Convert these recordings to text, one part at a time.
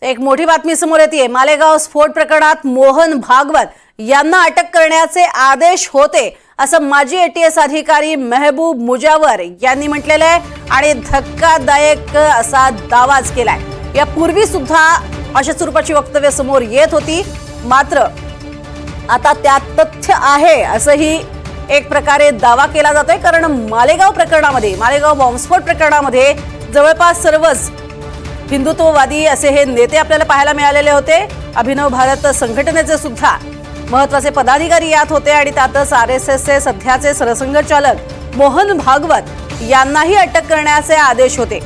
एक मोठी बातमी समोर येते। मालेगाव स्फोट प्रकरणात मोहन भागवत यांना अटक करण्याचे आदेश होते असं माजी एटीएस अधिकारी महबूब मुजावर यांनी म्हटलेलं आहे आणि धक्कादायक असा दावाच केलाय। यापूर्वी सुद्धा अशा स्वरूपाची वक्तव्य समोर येत होती, मात्र आता त्यात तथ्य आहे असंही एक प्रकारे दावा केला जातोय। कारण मालेगाव प्रकरणामध्ये, मालेगाव बॉम्बस्फोट प्रकरणामध्ये जवळपास सर्वच हिंदुत्ववादी असे हे नेते आपल्याला पाहायला मिळालेले होते। अभिनव भारत संघटनेचे सुद्धा महत्त्वाचे पदाधिकारी यात होते आणि त्यातच आरएसएसचे सध्याचे सरसंघचालक मोहन भागवत यांनाही अटक करण्याचे आदेश होते।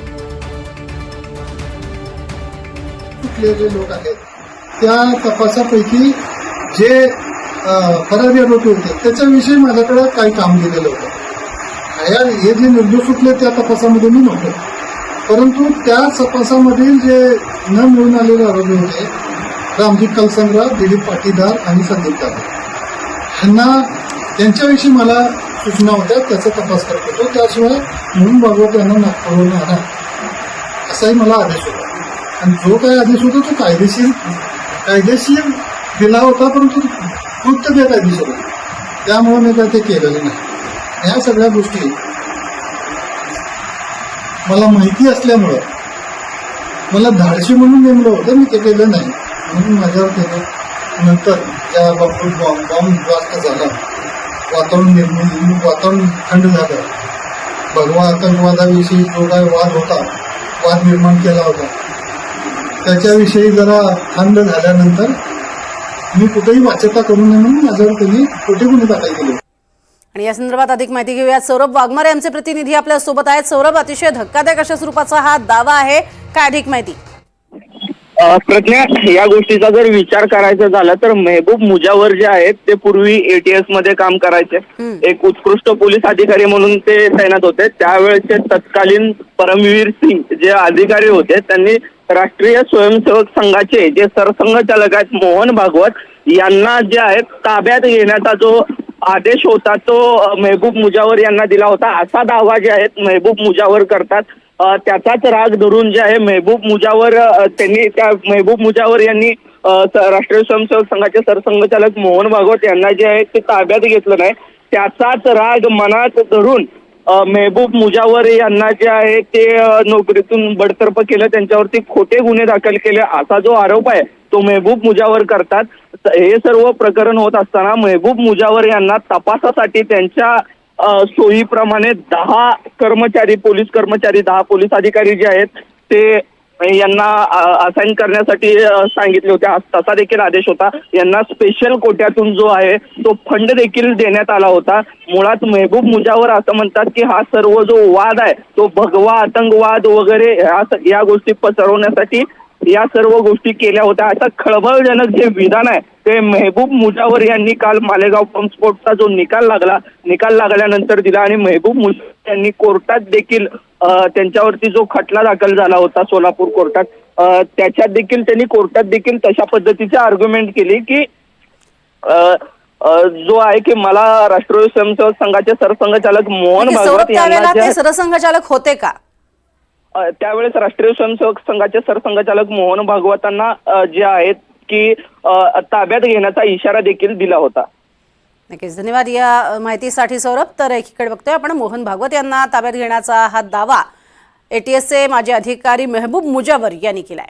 लोक आहेत त्या तपासापैकी जे फरारी आरोपी होते त्याच्याविषयी माझ्याकडे काही काम दिलेलं होतं। यार हे जे निर्दोष सुटले त्या तपासामध्ये मी नव्हतो, परंतु त्या तपासामधील जे न मिळून आलेले आरोपी होते रामजी कलसंद्रा, दिलीप पाटीदार आणि संदीप दादा, ह्यांना त्यांच्याविषयी मला सूचना होत्या, त्याचा तपास करत होतो। त्याशिवाय मोहन भागवत यांना नागपूरवरून आणा असाही मला आदेश होता आणि जो काही आदेश होता तो कायदेशीर दिला होता, परंतु कृत्य बेकायदेशीर होतं, त्यामुळे मी काय ते केलेलं नाही। ह्या सगळ्या गोष्टी मला माहिती असल्यामुळं मला धाडशी म्हणून नेमलं होतं, मी ते केलं नाही म्हणून माझ्यावर केलं। नंतर ज्या बाबतीत बॉम्ब ब्लास्ट झाला, वातावरण थंड झालं, भगवा आतंकवादाविषयी जो काय वाद निर्माण केला होता त्याच्याविषयी जरा थंड झाल्यानंतर मी कुठेही वाच्यता करू नये म्हणून माझ्यावर त्यांनी खोटे गुन्हे दाखल केले। आणि या संदर्भात अधिक माहिती घेऊयात। सौरभ वाघमारे आमचे प्रतिनिधी आपल्या सोबत आहेत। सौरभ, अतिशय धक्कादायक अशा स्वरूपाचा हा दावा आहे, काय अधिक माहिती? प्रज्ञा, या गोष्टीचा जर विचार करायचा झाला तर महबूब मुजावर जे आहेत ते पूर्वी एटीएस मध्ये काम करायचे, एक उत्कृष्ट पोलीस अधिकारी म्हणून ते तैनात होते। त्यावेळेचे तत्कालीन परमवीर सिंग जे अधिकारी होते त्यांनी राष्ट्रीय स्वयंसेवक संघाचे जे सरसंघचालक आहेत मोहन भागवत यांना जे आहेत ताब्यात घेण्याचा जो आदेश होता तो महबूब मुजावर यांना दिला होता असा दावा जे आहेत महबूब मुजावर करतात। त्याचाच राग धरून जे आहे महबूब मुजावर यांनी राष्ट्रीय स्वयंसेवक संघाचे सरसंघचालक मोहन भागवत यांना जे आहे ते ताब्यात घेतलं नाही, त्याचाच राग मनात धरून महबूब मुजावर यांना जे आहे ते नोकरीतून बडतर्फ केलं, त्यांच्यावरती खोटे गुन्हे दाखल केले असा जो आरोप आहे तो महबूब मुजावर करतात। हे सर्व प्रकरण होत असताना महबूब मुजावर यांना तपासासाठी त्यांच्या सोयीप्रमाणे 10 पोलीस कर्मचारी 10 पोलीस अधिकारी जे आहेत ते यांना असाइन करण्यासाठी सांगितले होते, तसा देखील आदेश होता। यांना स्पेशल कोट्यातून जो आहे तो फंड देखील देण्यात आला होता। मुळात महबूब मुजावर असं म्हणतात की हा सर्व जो वाद आहे तो भगवा आतंकवाद वगैरे या गोष्टी पसरवण्यासाठी या सर्व गोष्टी केल्या होत्या असं खळबळजनक जे विधान आहे ते महबूब मुजावर यांनी काल मालेगाव बॉम्बस्फोटचा जो निकाल लागल्यानंतर दिला आणि महबूब मुजावर यांनी कोर्टात देखील त्यांच्यावरती जो खटला दाखल झाला होता सोलापूर कोर्टात, त्याच्यात देखील त्यांनी कोर्टात देखील तशा पद्धतीची आर्ग्युमेंट केली की जो आहे की मला राष्ट्रीय स्वयंसेवक संघाचे सरसंघचालक मोहन भागवत यांना सरसंघचालक होते का त्यावेळेस राष्ट्रीय स्वयंसेवक संघाचे सरसंघचालक मोहन भागवतांना जे आहेत की ताब्यात घेण्याचा इशारा देखील दिला होता। नक्कीच, धन्यवाद या माहितीसाठी सौरभ। तर एकीकडे बघतोय आपण मोहन भागवत यांना ताब्यात घेण्याचा हा दावा एटीएसचे माजी अधिकारी महबूब मुजावर यांनी केलाय।